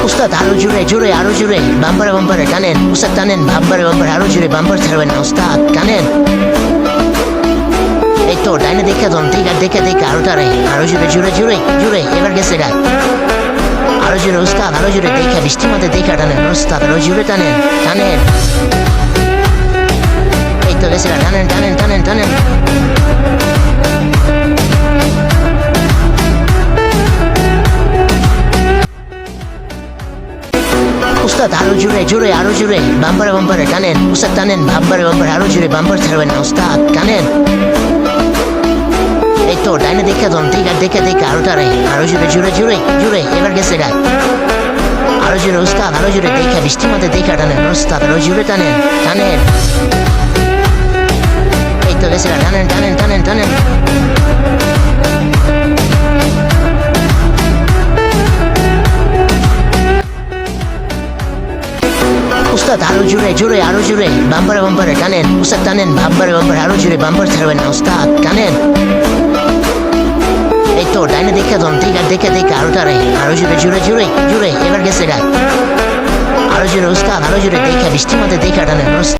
উস্তাদ আরো জোরে জোরে আরো জোরে বাম্পারে বাম্পারে টানেন উস্তাদ টানেন বাম্পারে বাম্পারে আরো জোরে বাম্পার ছাড়বেন না উস্তাদ টানেন এই তো ডাইনে দেখে দন দেখে আরো টানে আরো জোরে জোরে জোরে জোরে এবার গেছে গা আরো জোরে উস্তাদ আরো জোরে দেখে বৃষ্টির মধ্যে দেখে টানেন উস্তাদ আরো জোরে টানেন টানেন এই তো গেছে গা টানেন টানেন টানেন টানেন উস্তাদ আরো জোরে জোরে আরো জোরে বাম্পারে বাম্পারে টানেন উস্তাদ টানেন বাম্পারে বাম্পারে আরো জোরে বাম্পার ছাড়বেন না উস্তাদ টানেন এই তো ডাইনে দেখে দন দেখে আরো টানে আরো জোরে জোরে জোরে জোরে এবার গেছে গা আরো জোরে উস্তাদ আরো জোরে দেখে বৃষ্টির মধ্যে দেখে টানেন উস্তাদ আরো জোরে টানেন টানেন এই তো গেছে গা টানেন টানেন টানেন টানেন উস্তাদ আরো জোরে জোরে আরো জোরে বাম্পারে বাম্পারে টানেন উস্তাদ টানেন বাম্পারে বাম্পারে আরো জোরে বাম্পার ছাড়বেন না উস্তাদ টানেন এই তো ডাইনে দেখে দন দেখে আরো টানে আরো জোরে জোরে জোরে জোরে এবার গেছে গা আরো জোরে উস্তাদ আরো জোরে দেখে বৃষ্টির মধ্যে দেখে টানেন